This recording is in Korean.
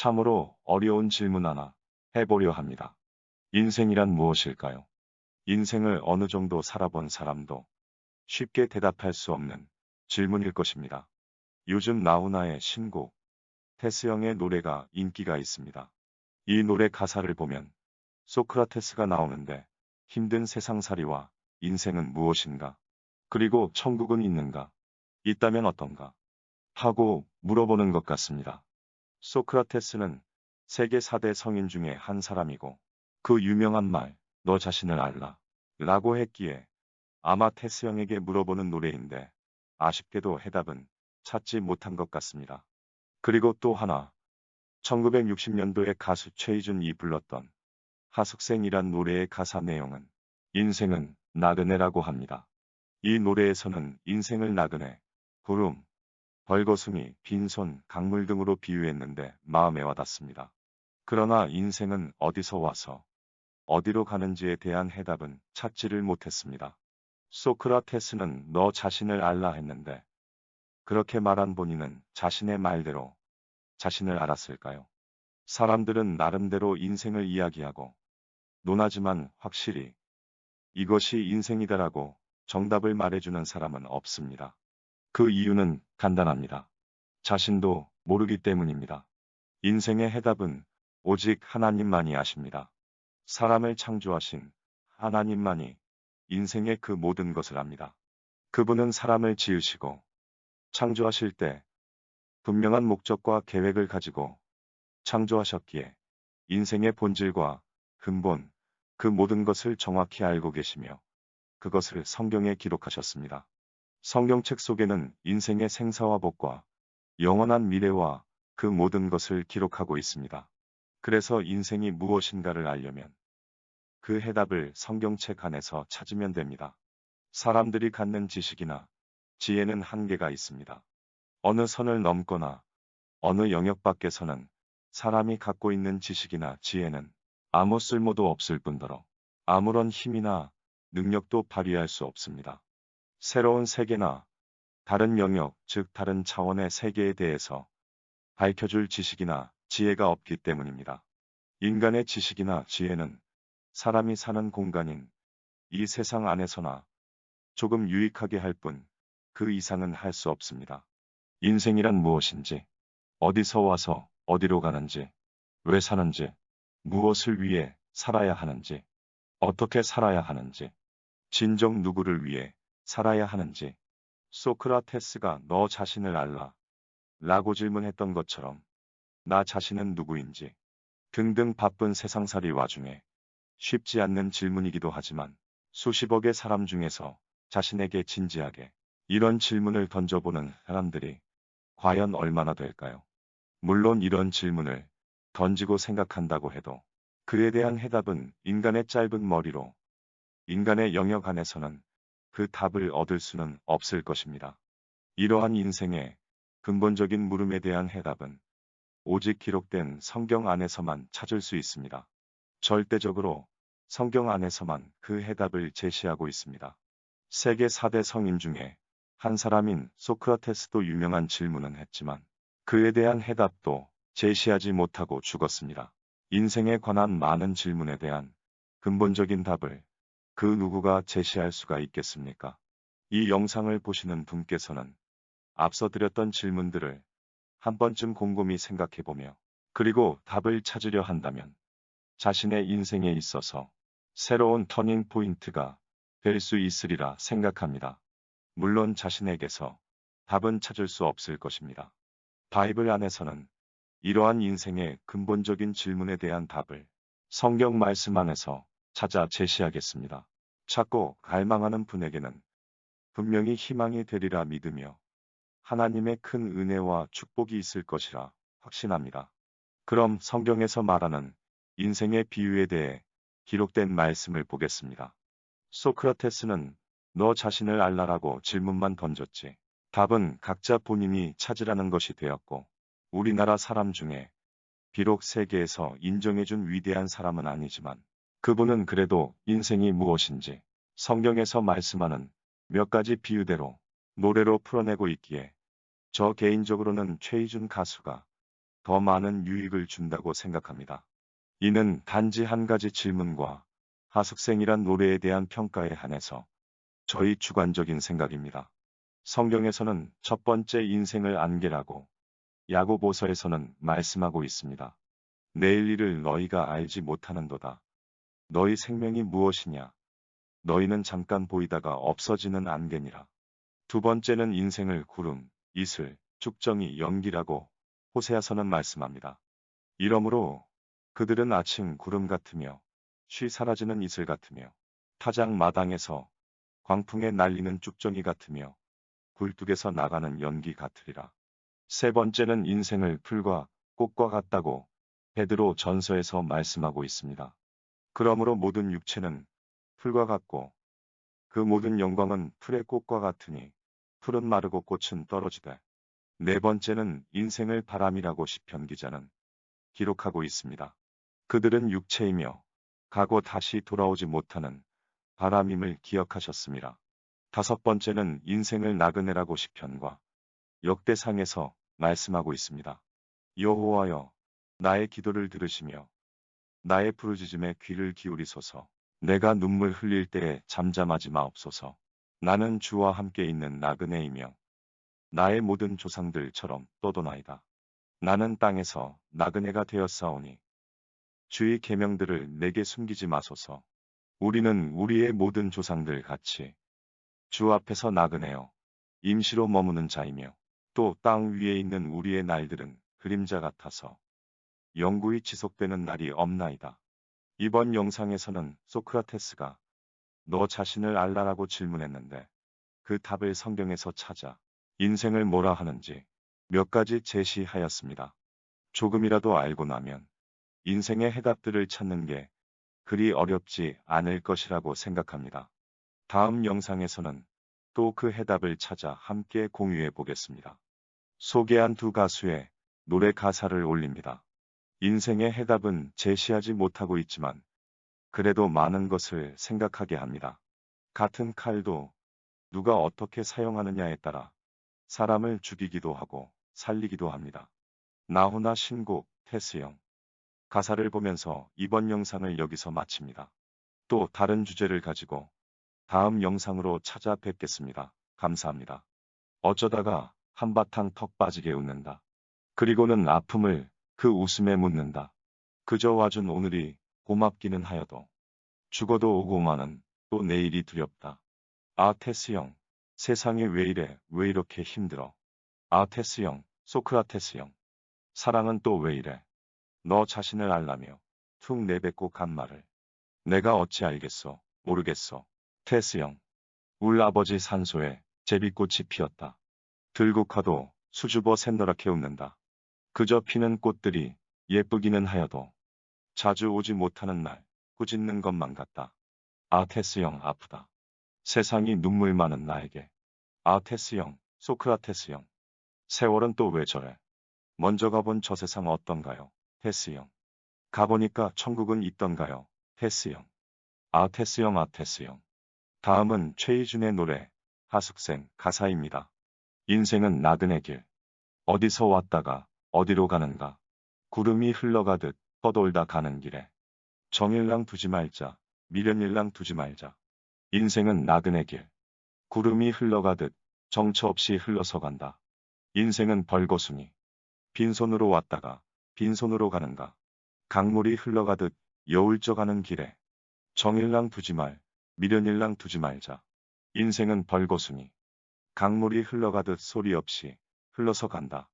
참으로 어려운 질문 하나 해보려 합니다. 인생이란 무엇일까요? 인생을 어느 정도 살아본 사람도 쉽게 대답할 수 없는 질문일 것입니다. 요즘 나훈아의 신곡 테스형의 노래가 인기가 있습니다. 이 노래 가사를 보면 소크라테스가 나오는데 힘든 세상살이와 인생은 무엇인가? 그리고 천국은 있는가? 있다면 어떤가? 하고 물어보는 것 같습니다. 소크라테스는 세계 4대 성인 중에 한 사람이고 그 유명한 말, 너 자신을 알라 라고 했기에 아마 테스형에게 물어보는 노래인데 아쉽게도 해답은 찾지 못한 것 같습니다. 그리고 또 하나, 1960년도에 가수 최희준이 불렀던 하숙생이란 노래의 가사 내용은 인생은 나그네라고 합니다. 이 노래에서는 인생을 나그네, 구름, 벌거숭이, 빈손, 강물 등으로 비유했는데 마음에 와닿습니다. 그러나 인생은 어디서 와서 어디로 가는지에 대한 해답은 찾지를 못했습니다. 소크라테스는 너 자신을 알라 했는데 그렇게 말한 본인은 자신의 말대로 자신을 알았을까요? 사람들은 나름대로 인생을 이야기하고 논하지만 확실히 이것이 인생이다라고 정답을 말해주는 사람은 없습니다. 그 이유는 간단합니다. 자신도 모르기 때문입니다. 인생의 해답은 오직 하나님만이 아십니다. 사람을 창조하신 하나님만이 인생의 그 모든 것을 압니다. 그분은 사람을 지으시고 창조하실 때 분명한 목적과 계획을 가지고 창조하셨기에 인생의 본질과 근본, 그 모든 것을 정확히 알고 계시며 그것을 성경에 기록하셨습니다. 성경책 속에는 인생의 생사와 복과 영원한 미래와 그 모든 것을 기록하고 있습니다. 그래서 인생이 무엇인가를 알려면 그 해답을 성경책 안에서 찾으면 됩니다. 사람들이 갖는 지식이나 지혜는 한계가 있습니다. 어느 선을 넘거나 어느 영역 밖에서는 사람이 갖고 있는 지식이나 지혜는 아무 쓸모도 없을 뿐더러 아무런 힘이나 능력도 발휘할 수 없습니다. 새로운 세계나 다른 영역, 즉 다른 차원의 세계에 대해서 밝혀줄 지식이나 지혜가 없기 때문입니다. 인간의 지식이나 지혜는 사람이 사는 공간인 이 세상 안에서나 조금 유익하게 할 뿐 그 이상은 할 수 없습니다. 인생이란 무엇인지, 어디서 와서 어디로 가는지, 왜 사는지, 무엇을 위해 살아야 하는지, 어떻게 살아야 하는지, 진정 누구를 위해 살아야 하는지, 소크라테스가 너 자신을 알라 라고 질문했던 것처럼 나 자신은 누구인지 등등 바쁜 세상살이 와중에 쉽지 않는 질문이기도 하지만 수십억의 사람 중에서 자신에게 진지하게 이런 질문을 던져보는 사람들이 과연 얼마나 될까요? 물론 이런 질문을 던지고 생각한다고 해도 그에 대한 해답은 인간의 짧은 머리로 인간의 영역 안에서는 그 답을 얻을 수는 없을 것입니다. 이러한 인생의 근본적인 물음에 대한 해답은 오직 기록된 성경 안에서만 찾을 수 있습니다. 절대적으로 성경 안에서만 그 해답을 제시하고 있습니다. 세계 4대 성인 중에 한 사람인 소크라테스도 유명한 질문은 했지만 그에 대한 해답도 제시하지 못하고 죽었습니다. 인생에 관한 많은 질문에 대한 근본적인 답을 그 누구가 제시할 수가 있겠습니까? 이 영상을 보시는 분께서는 앞서 드렸던 질문들을 한 번쯤 곰곰이 생각해보며 그리고 답을 찾으려 한다면 자신의 인생에 있어서 새로운 터닝 포인트가 될 수 있으리라 생각합니다. 물론 자신에게서 답은 찾을 수 없을 것입니다. 바이블 안에서는 이러한 인생의 근본적인 질문에 대한 답을 성경 말씀 안에서 찾아 제시하겠습니다. 찾고 갈망하는 분에게는 분명히 희망이 되리라 믿으며 하나님의 큰 은혜와 축복이 있을 것이라 확신합니다. 그럼 성경에서 말하는 인생의 비유에 대해 기록된 말씀을 보겠습니다. 소크라테스는 너 자신을 알라라고 질문만 던졌지. 답은 각자 본인이 찾으라는 것이 되었고 우리나라 사람 중에 비록 세계에서 인정해준 위대한 사람은 아니지만 그분은 그래도 인생이 무엇인지 성경에서 말씀하는 몇 가지 비유대로 노래로 풀어내고 있기에 저 개인적으로는 최희준 가수가 더 많은 유익을 준다고 생각합니다. 이는 단지 한 가지 질문과 하숙생이란 노래에 대한 평가에 한해서 저희 주관적인 생각입니다. 성경에서는 첫 번째 인생을 안개라고, 야고보서에서는 말씀하고 있습니다. 내일 일을 너희가 알지 못하는도다. 너희 생명이 무엇이냐? 너희는 잠깐 보이다가 없어지는 안개니라. 두 번째는 인생을 구름, 이슬, 축정이 연기라고 호세아서는 말씀합니다. 이러므로 그들은 아침 구름 같으며 쉬 사라지는 이슬 같으며 타작 마당에서 광풍에 날리는 쭉정이 같으며 굴뚝에서 나가는 연기 같으리라. 세 번째는 인생을 풀과 꽃과 같다고 베드로 전서에서 말씀하고 있습니다. 그러므로 모든 육체는 풀과 같고 그 모든 영광은 풀의 꽃과 같으니 풀은 마르고 꽃은 떨어지되. 네 번째는 인생을 바람이라고 시편 기자는 기록하고 있습니다. 그들은 육체이며 가고 다시 돌아오지 못하는 바람임을 기억하셨습니다. 다섯 번째는 인생을 나그네라고 시편과 역대상에서 말씀하고 있습니다. 여호와여, 나의 기도를 들으시며 나의 부르짖음에 귀를 기울이소서. 내가 눈물 흘릴 때에 잠잠하지 마옵소서. 나는 주와 함께 있는 나그네이며 나의 모든 조상들처럼 떠도나이다. 나는 땅에서 나그네가 되었사오니 주의 계명들을 내게 숨기지 마소서. 우리는 우리의 모든 조상들 같이 주 앞에서 나그네여 임시로 머무는 자이며 또 땅 위에 있는 우리의 날들은 그림자 같아서 영구히 지속되는 날이 없나이다. 이번 영상에서는 소크라테스가 너 자신을 알라라고 질문했는데 그 답을 성경에서 찾아 인생을 뭐라 하는지 몇 가지 제시하였습니다. 조금이라도 알고 나면 인생의 해답들을 찾는 게 그리 어렵지 않을 것이라고 생각합니다. 다음 영상에서는 또 그 해답을 찾아 함께 공유해 보겠습니다. 소개한 두 가수의 노래 가사를 올립니다. 인생의 해답은 제시하지 못하고 있지만 그래도 많은 것을 생각하게 합니다. 같은 칼도 누가 어떻게 사용하느냐에 따라 사람을 죽이기도 하고 살리기도 합니다. 나훈아 신곡 테스형. 가사를 보면서 이번 영상을 여기서 마칩니다. 또 다른 주제를 가지고 다음 영상으로 찾아뵙겠습니다. 감사합니다. 어쩌다가 한바탕 턱 빠지게 웃는다. 그리고는 아픔을 그 웃음에 묻는다. 그저 와준 오늘이 고맙기는 하여도 죽어도 오고 마는 또 내일이 두렵다. 아 테스 형, 세상이 왜 이래 왜 이렇게 힘들어. 아 테스 형, 소크라테스 형, 사랑은 또 왜 이래. 너 자신을 알라며 툭 내뱉고 간 말을 내가 어찌 알겠어 모르겠어. 테스 형, 울 아버지 산소에 제비꽃이 피었다. 들국화도 수줍어 샛노랗게 웃는다. 그저 피는 꽃들이 예쁘기는 하여도 자주 오지 못하는 날 꾸짖는 것만 같다. 아 테스 형 아프다. 세상이 눈물 많은 나에게. 아 테스 형, 소크라테스 형, 세월은 또 왜 저래. 먼저 가본 저 세상 어떤가요? 테스 형. 가보니까 천국은 있던가요? 테스 형. 아 테스 형, 아 테스 형. 다음은 최희준의 노래 하숙생 가사입니다. 인생은 나그네 길. 어디서 왔다가 어디로 가는가. 구름이 흘러가듯 떠돌다 가는 길에 정일랑 두지 말자, 미련일랑 두지 말자. 인생은 나그네 길. 구름이 흘러가듯 정처 없이 흘러서 간다. 인생은 벌거숭이. 빈손으로 왔다가 빈손으로 가는가. 강물이 흘러가듯 여울져 가는 길에 정일랑 두지 말, 미련일랑 두지 말자. 인생은 벌거숭이. 강물이 흘러가듯 소리 없이 흘러서 간다.